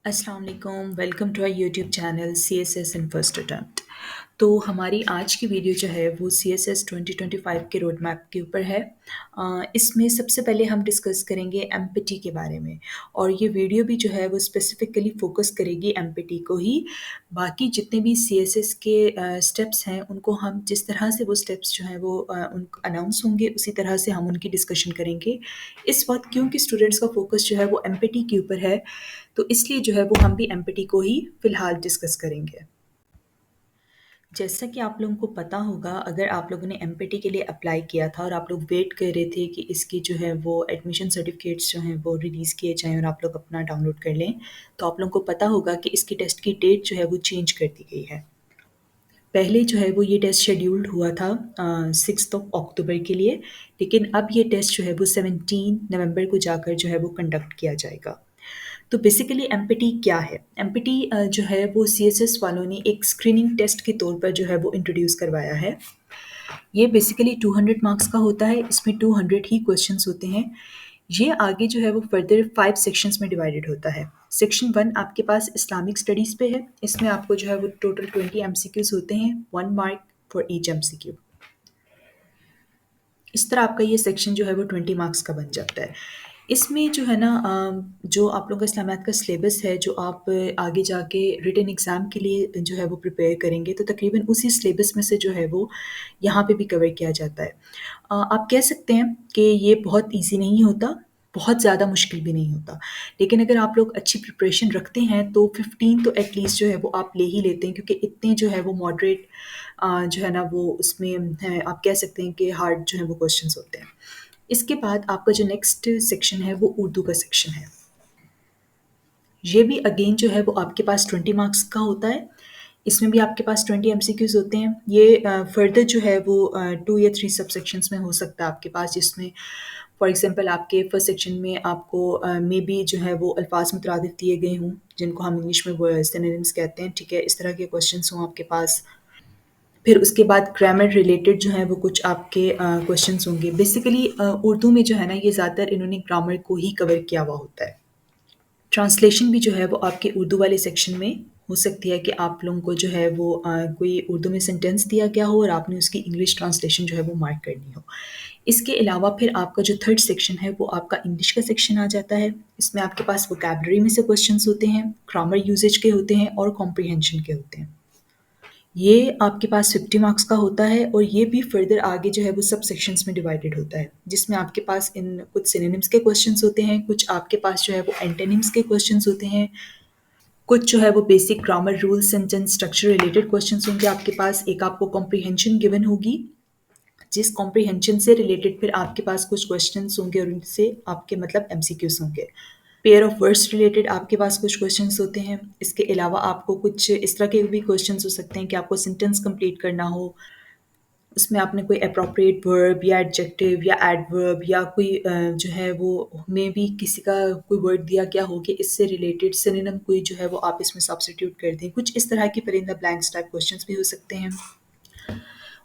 अस्सलाम वालेकुम, welcome to our YouTube channel CSS in first attempt. तो हमारी आज की वीडियो जो है वो CSS 2025 के रोड मैप के ऊपर है। इसमें सबसे पहले हम डिस्कस करेंगे एमपीटी के बारे में, और ये वीडियो भी जो है वो स्पेसिफिकली फोकस करेगी एमपीटी को ही। बाकी जितने भी CSS के स्टेप्स हैं उनको हम जिस तरह से वो स्टेप्स जो हैं वो उन अनाउंस होंगे उसी तरह से हम उनकी डिस्कशन करेंगे। इस वक्त क्योंकि स्टूडेंट्स का फोकस जो है वो एमपीटी के ऊपर है, तो इसलिए जो है वो हम भी एमपीटी को ही फ़िलहाल डिस्कस करेंगे। जैसा कि आप लोगों को पता होगा, अगर आप लोगों ने एमपीटी के लिए अप्लाई किया था और आप लोग वेट कर रहे थे कि इसकी जो है वो एडमिशन सर्टिफिकेट्स जो हैं वो रिलीज़ किए जाएँ और आप लोग अपना डाउनलोड कर लें, तो आप लोगों को पता होगा कि इसकी टेस्ट की डेट जो है वो चेंज कर दी गई है। पहले जो है वो ये टेस्ट शेड्यूल्ड हुआ था 6th ऑफ अक्टूबर के लिए, लेकिन अब ये टेस्ट जो है वो 17 नवंबर को जाकर जो है वो कंडक्ट किया जाएगा। तो बेसिकली एमपीटी क्या है? एमपीटी जो है वो सीएसएस वालों ने एक स्क्रीनिंग टेस्ट के तौर पर जो है वो इंट्रोड्यूस करवाया है। ये बेसिकली 200 मार्क्स का होता है, इसमें 200 ही क्वेश्चंस होते हैं। ये आगे जो है वो फर्दर 5 सेक्शंस में डिवाइडेड होता है। सेक्शन 1 आपके पास इस्लामिक स्टडीज़ पे है, इसमें आपको जो है वो टोटल 20 एमसीक्यूज़ होते हैं, 1 मार्क फॉर ईच एमसीक्यू। इस तरह आपका ये सेक्शन जो है वो 20 मार्क्स का बन जाता है। इसमें जो है ना जो आप लोगों का इस्लामियात का सिलेबस है, जो आप आगे जाके रिटन एग्ज़ाम के लिए जो है वो प्रिपेयर करेंगे, तो तकरीबन उसी सिलेबस में से जो है वो यहाँ पे भी कवर किया जाता है। आप कह सकते हैं कि ये बहुत ईज़ी नहीं होता, बहुत ज़्यादा मुश्किल भी नहीं होता। लेकिन अगर आप लोग अच्छी प्रिपरेशन रखते हैं तो 15 तो एटलीस्ट जो है वो आप ले ही लेते हैं, क्योंकि इतने जो है वो मॉडरेट जो है ना वो उसमें है, आप कह सकते हैं कि हार्ड जो है वो क्वेश्चंस होते हैं। इसके बाद आपका जो नेक्स्ट सेक्शन है वो उर्दू का सेक्शन है। ये भी अगेन जो है वो आपके पास 20 मार्क्स का होता है। इसमें भी आपके पास 20 एमसीक्यूज़ होते हैं। ये फर्दर जो है वो 2 या 3 सब सेक्शंस में हो सकता है आपके पास, जिसमें फॉर एग्ज़ाम्पल आपके फर्स्ट सेक्शन में आपको मेबी जो है वो अल्फ़ाज़ मुतरादिफ़ दिए गए हों, जिनको हम इंग्लिश में वो सिनोनिम्स कहते हैं, ठीक है? इस तरह के क्वेश्चंस हों आपके पास। फिर उसके बाद ग्रामर रिलेटेड जो है वो कुछ आपके क्वेश्चंस होंगे। बेसिकली उर्दू में जो है ना ये ज़्यादातर इन्होंने ग्रामर को ही कवर किया हुआ होता है। ट्रांसलेशन भी जो है वो आपके उर्दू वाले सेक्शन में हो सकती है कि आप लोगों को जो है वो कोई उर्दू में सेंटेंस दिया गया हो और आपने उसकी इंग्लिश ट्रांसलेशन जो है वो मार्क करनी हो। इसके अलावा फिर आपका जो थर्ड सेक्शन है वो आपका इंग्लिश का सेक्शन आ जाता है। इसमें आपके पास वोकैब्युलरी में से क्वेश्चंस होते हैं, ग्रामर यूसेज के होते हैं और कॉम्प्रिहेंशन के होते हैं। ये आपके पास 50 मार्क्स का होता है और ये भी फर्दर आगे जो है वो सब सेक्शंस में डिवाइडेड होता है, जिसमें आपके पास इन कुछ सिनोनिम्स के क्वेश्चंस होते हैं, कुछ आपके पास जो है वो एंटोनिम्स के क्वेश्चंस होते हैं, कुछ जो है वो basic grammar rules, sentence structure related questions होंगे आपके पास। एक आपको कॉम्प्रिहेंशन गिवन होगी, जिस कॉम्प्रिहेंशन से रिलेटेड फिर आपके पास कुछ क्वेश्चंस होंगे और उनसे आपके मतलब एमसीक्यूज़ होंगे। पेयर ऑफ वर्ड्स रिलेटेड आपके पास कुछ क्वेश्चंस होते हैं। इसके अलावा आपको कुछ इस तरह के भी क्वेश्चंस हो सकते हैं कि आपको सेंटेंस कंप्लीट करना हो, उसमें आपने कोई एप्रोप्रिएट वर्ब या एडजेक्टिव या एडवर्ब या कोई जो है वो मे बी किसी का कोई वर्ड दिया गया हो कि इससे रिलेटेड सिनोनिम कोई जो है वो आप इसमें सब्स्टिट्यूट कर दें। कुछ इस तरह के fill in the blanks type questions भी हो सकते हैं।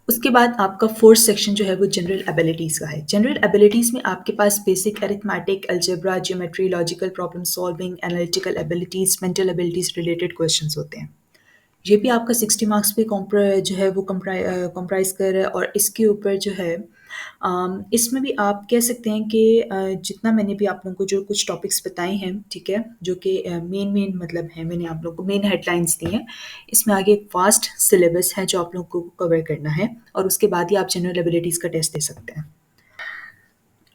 उसके बाद आपका फोर्थ सेक्शन जो है वो जनरल एबिलिटीज़ का है। जनरल एबिलिटीज़ में आपके पास basic arithmetic, algebra, geometry, logical problem solving, analytical abilities, mental abilities related questions होते हैं। ये भी आपका 60 मार्क्स पे जो है वो कॉम्प्राइज़ कर रहा है, और इसके ऊपर जो है इसमें भी आप कह सकते हैं कि जितना मैंने भी आप लोगों को जो कुछ टॉपिक्स बताए हैं, ठीक है? जो कि मेन मतलब हैं, मैंने आप लोगों को मेन हेडलाइंस दी हैं। इसमें आगे एक वास्ट सिलेबस है जो आप लोगों को कवर करना है, और उसके बाद ही आप जनरल एबिलिटीज़ का टेस्ट दे सकते हैं।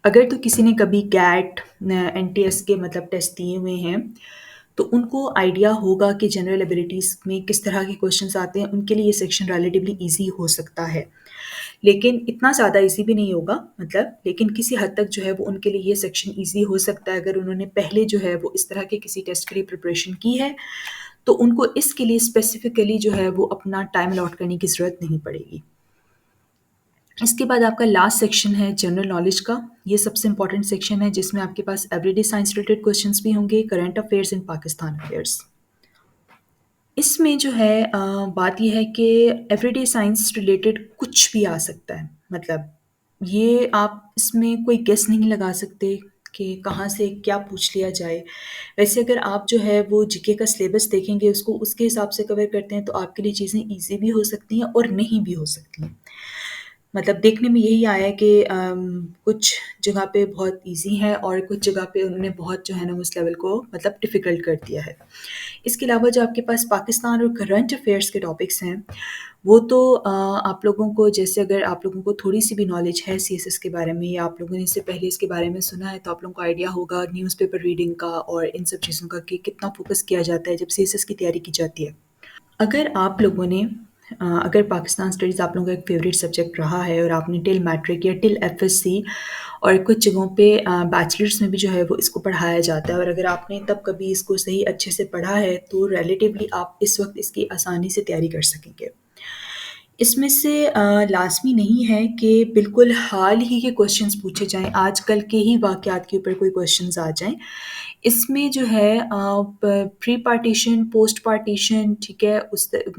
अगर तो किसी ने कभी कैट, एनटीएस के मतलब टेस्ट दिए हुए हैं, तो उनको आइडिया होगा कि जनरल एबिलिटीज़ में किस तरह के क्वेश्चंस आते हैं। उनके लिए ये सेक्शन रिलेटिवली ईज़ी हो सकता है, लेकिन इतना ज़्यादा ईज़ी भी नहीं होगा मतलब, लेकिन किसी हद तक जो है वो उनके लिए ये सेक्शन ईज़ी हो सकता है अगर उन्होंने पहले जो है वो इस तरह के किसी टेस्ट के लिए प्रिपरेशन की है, तो उनको इसके लिए स्पेसिफ़िकली जो है वो अपना टाइम अलॉट करने की ज़रूरत नहीं पड़ेगी। इसके बाद आपका लास्ट सेक्शन है जनरल नॉलेज का। ये सबसे इम्पोर्टेंट सेक्शन है, जिसमें आपके पास एवरीडे साइंस रिलेटेड क्वेश्चंस भी होंगे, current affairs in Pakistan affairs. इसमें जो है बात ये है कि एवरीडे साइंस रिलेटेड कुछ भी आ सकता है। मतलब ये आप इसमें कोई गेस नहीं लगा सकते, कि कहाँ से क्या पूछ लिया जाए। वैसे अगर आप जो है वो जीके का सिलेबस देखेंगे, उसको उसके हिसाब से कवर करते हैं, तो आपके लिए चीज़ें ईज़ी भी हो सकती हैं और नहीं भी हो सकती हैं। मतलब देखने में यही आया है कि कुछ जगह पे बहुत ईज़ी है और कुछ जगह पे उन्होंने बहुत जो है ना उस लेवल को मतलब डिफ़िकल्ट कर दिया है। इसके अलावा जो आपके पास पाकिस्तान और करंट अफ़ेयर्स के टॉपिक्स हैं, वो तो आप लोगों को जैसे अगर आप लोगों को थोड़ी-सी भी नॉलेज है सीएसएस के बारे में या आप लोगों ने इससे पहले इसके बारे में सुना है, तो आप लोगों को आइडिया होगा न्यूज़पेपर रीडिंग का और इन सब चीज़ों का कि कितना फ़ोकस किया जाता है जब सीएसएस की तैयारी की जाती है। अगर आप लोगों ने अगर पाकिस्तान स्टडीज़ आप लोगों का एक फ़ेवरेट सब्जेक्ट रहा है और आपने टिल मैट्रिक या टिल एफएससी और कुछ जगहों पे बैचलर्स में भी जो है वो इसको पढ़ाया जाता है और अगर आपने तब कभी इसको सही अच्छे से पढ़ा है, तो रिलेटिवली आप इस वक़्त इसकी आसानी से तैयारी कर सकेंगे। इसमें से लाज़मी नहीं है कि बिल्कुल हाल ही के क्वेश्चंस पूछे जाएँ, आजकल के ही वाक़यात के ऊपर कोई क्वेश्चंस आ जाएँ। इसमें जो है प्री पार्टीशन, पोस्ट पार्टीशन ठीक है,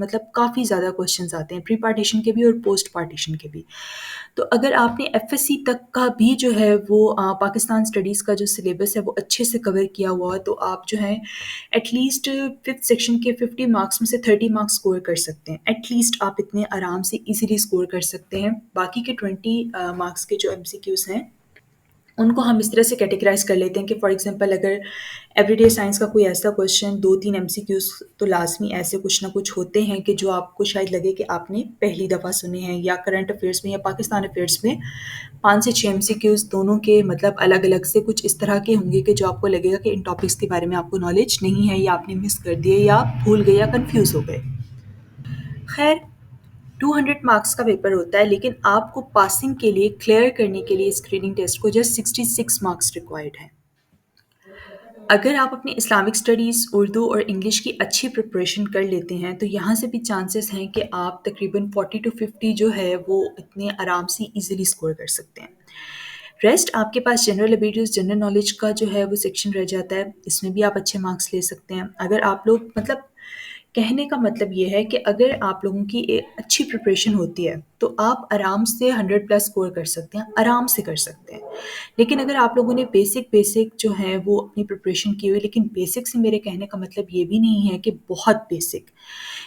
मतलब काफ़ी ज़्यादा क्वेश्चंस आते हैं, प्री पार्टीशन के भी और पोस्ट पार्टीशन के भी। तो अगर आपने एफएससी तक का भी जो है वो पाकिस्तान स्टडीज़ का जो सिलेबस है वो अच्छे से कवर किया हुआ है, तो आप जो है एटलीस्ट 5th सेक्शन के 50 मार्क्स में से 30 मार्क्स स्कोर कर सकते हैं। एटलीस्ट आप इतने आराम से ईज़िली स्कोर कर सकते हैं। बाकी के 20 मार्क्स के जो एमसीक्यूज़ हैं, उनको हम इस तरह से कैटेगराइज़ कर लेते हैं कि फॉर एग्ज़ाम्पल अगर एवरीडे साइंस का कोई ऐसा क्वेश्चन 2-3 एमसीक्यूज़ तो लाज़मी ऐसे कुछ ना कुछ होते हैं कि जो आपको शायद लगे कि आपने पहली दफ़ा सुने हैं या करंट अफ़ेयर्स में या पाकिस्तान अफ़ेयर्स में 5 से 6 एमसीक्यूज़ दोनों के मतलब अलग-अलग से कुछ इस तरह के होंगे कि जो आपको लगेगा कि इन टॉपिक्स के बारे में आपको नॉलेज नहीं है या आपने मिस कर दिए या भूल गए या कन्फ्यूज़ हो गए। ख़ैर 200 मार्क्स का पेपर होता है, लेकिन आपको पासिंग के लिए, क्लियर करने के लिए स्क्रीनिंग टेस्ट को जस्ट 66 मार्क्स रिक्वायर्ड हैं। अगर आप अपनी इस्लामिक स्टडीज़, उर्दू और इंग्लिश की अच्छी प्रिपरेशन कर लेते हैं, तो यहाँ से भी चांसेस हैं कि आप तकरीबन 40 टू 50 जो है, वो इतने आराम से ईज़िली स्कोर कर सकते हैं। रेस्ट आपके पास जनरल एबिलिटीज़, जनरल नॉलेज का जो है वो सेक्शन रह जाता है, इसमें भी आप अच्छे मार्क्स ले सकते हैं। अगर आप लोग मतलब कहने का मतलब ये है कि अगर आप लोगों की अच्छी प्रिपरेशन होती है, तो आप आराम से 100 प्लस स्कोर कर सकते हैं, आराम से कर सकते हैं। लेकिन अगर आप लोगों ने बेसिक जो है वो अपनी प्रिपरेशन की हुई, लेकिन बेसिक से मेरे कहने का मतलब ये भी नहीं है कि बहुत बेसिक,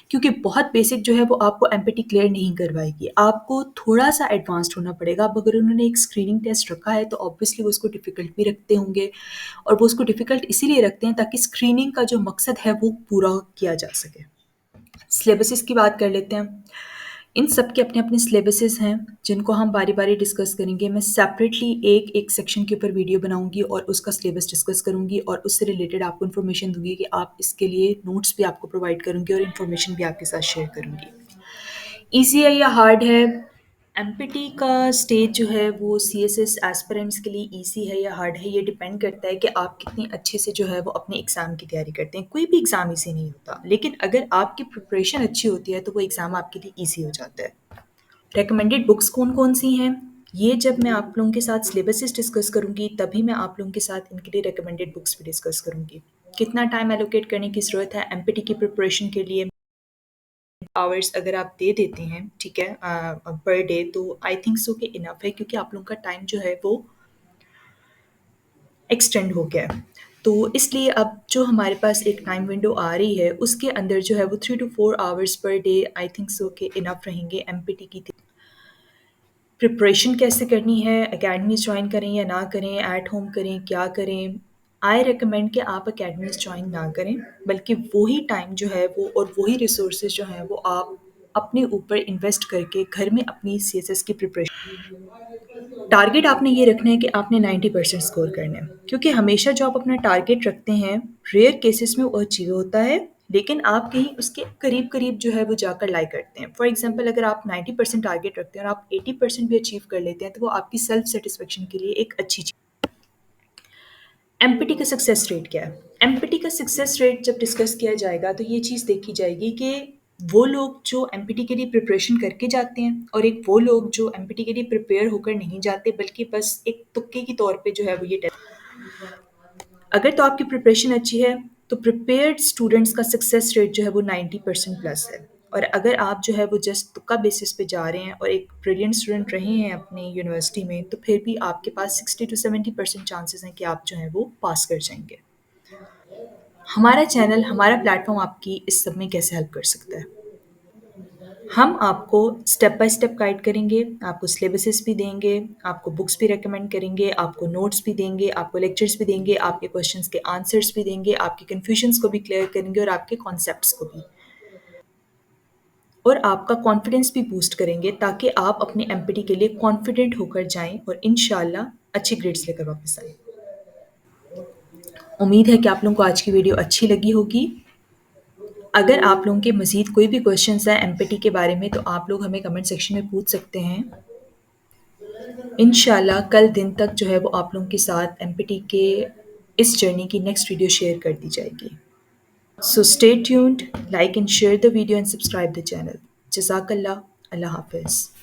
क्योंकि बहुत बेसिक जो है वो आपको एमपीटी क्लियर नहीं करवाएगी, आपको थोड़ा-सा एडवांस्ड होना पड़ेगा। अब अगर उन्होंने एक स्क्रीनिंग टेस्ट रखा है, तो ऑब्वियसली वो उसको डिफ़िकल्ट भी रखते होंगे और वो उसको डिफ़िकल्ट इसीलिए रखते हैं ताकि स्क्रीनिंग का जो मकसद है वो पूरा किया जा सके। सिलेबसेस की बात कर लेते हैं। इन सब के अपने-अपने सिलेबसेस हैं, जिनको हम बारी-बारी डिस्कस करेंगे। मैं सेपरेटली एक-एक सेक्शन के ऊपर वीडियो बनाऊँगी और उसका सिलेबस डिस्कस करूँगी और उससे रिलेटेड आपको इन्फॉर्मेशन दूँगी कि आप इसके लिए नोट्स भी आपको प्रोवाइड करूँगी और इन्फॉर्मेशन भी आपके साथ शेयर करूँगी। ईज़ी है या हार्ड है? एमपीटी का स्टेज जो है वो सीएसएस एस्पिरेंट्स के लिए ईज़ी है या हार्ड है, ये डिपेंड करता है कि आप कितनी अच्छे से जो है वो अपने एग्ज़ाम की तैयारी करते हैं। कोई भी एग्ज़ाम ईज़ी नहीं होता, लेकिन अगर आपकी प्रिपरेशन अच्छी होती है, तो वो एग्ज़ाम आपके लिए ईज़ी हो जाता है। रिकमेंडेड बुक्स कौन-कौन सी हैं? ये जब मैं आप लोगों के साथ सिलेबसेस डिस्कस करूँगी, तभी मैं आप लोगों के साथ इनके लिए रिकमेंडेड बुक्स भी डिस्कस करूँगी। कितना टाइम एलोकेट करने की ज़रूरत है एमपीटी की प्रिपरेशन के लिए? आवर्स अगर आप दे देते हैं, ठीक है, पर डे, तो आई थिंक सो कि इनफ है, क्योंकि आप लोगों का टाइम जो है वो एक्सटेंड हो गया है। तो इसलिए अब जो हमारे पास एक टाइम विंडो आ रही है, उसके अंदर जो है वो 3 to 4 hours per day I think so कि इनफ रहेंगे एमपीटी की। प्रिपरेशन कैसे करनी है, अकेडमीज़ जॉइन करें या ना करें, एट होम करें, क्या करें? आई रिकमेंड कि आप अकेडमीज़ जॉइन ना करें, बल्कि वही टाइम जो है वो और वही रिसोर्सेज़ जो हैं वो आप अपने ऊपर इन्वेस्ट करके घर में अपनी सीएसएस की प्रिपरेशन, टारगेट आपने ये रखना है कि आपने 90% स्कोर करना है, क्योंकि हमेशा जो आप अपना टारगेट रखते हैं, रेयर केसेस में वो अचीव होता है, लेकिन आप कहीं उसके करीब-करीब जो है वो जाकर लाई करते हैं। फॉर एग्ज़ाम्पल अगर आप 90% टारगेट रखते हैं और आप 80% भी अचीव कर लेते हैं, तो वो आपकी सेल्फ सैटिस्फैक्शन के लिए एक अच्छी चीज़। एमपीटी का सक्सेस रेट क्या है? एमपीटी का सक्सेस रेट जब डिस्कस किया जाएगा, तो ये चीज़ देखी जाएगी कि वो लोग जो एमपीटी के लिए प्रिपरेशन करके जाते हैं और एक वो लोग जो एमपीटी के लिए प्रिपेयर होकर नहीं जाते, बल्कि बस एक तुक्के की तौर पे जो है वो ये टेस्ट। अगर तो आपकी प्रिपरेशन अच्छी है, तो प्रिपेयर्ड स्टूडेंट्स का सक्सेस रेट जो है वो 90% प्लस है। और अगर आप जो है वो जस्ट तुक्का बेसिस पे जा रहे हैं और एक ब्रिलियंट स्टूडेंट रहे हैं अपनी यूनिवर्सिटी में, तो फिर भी आपके पास 60 टू 70% चांसेस हैं कि आप जो हैं वो पास कर जाएँगे। हमारा चैनल, हमारा प्लेटफ़ॉर्म आपकी इस सब में कैसे हेल्प कर सकता है? हम आपको स्टेप बाय स्टेप गाइड करेंगे, आपको सिलेबसेस भी देंगे, आपको बुक्स भी रिकमेंड करेंगे, आपको नोट्स भी देंगे, आपको लेक्चर्स भी देंगे, आपके क्वेश्चंस के आंसर्स भी देंगे, आपके कन्फ्यूजन्स को भी क्लियर करेंगे और आपके कॉन्सेप्ट्स को भी। और आपका कॉन्फिडेंस भी बूस्ट करेंगे ताकि आप अपने एमपीटी के लिए कॉन्फिडेंट होकर जाएँ और इंशाल्लाह अच्छी ग्रेड्स लेकर वापस आएँ। उम्मीद है कि आप लोगों को आज की वीडियो अच्छी लगी होगी। अगर आप लोगों के मज़ीद कोई भी क्वेश्चंस हैं एमपीटी के बारे में, तो आप लोग हमें कमेंट सेक्शन में पूछ सकते हैं। इंशाल्लाह कल दिन तक जो है वो आप लोगों के साथ एमपीटी के इस जर्नी की नेक्स्ट वीडियो शेयर कर दी जाएगी। So stay tuned, like and share the video and subscribe the channel. Jazakallah, Allah Hafiz.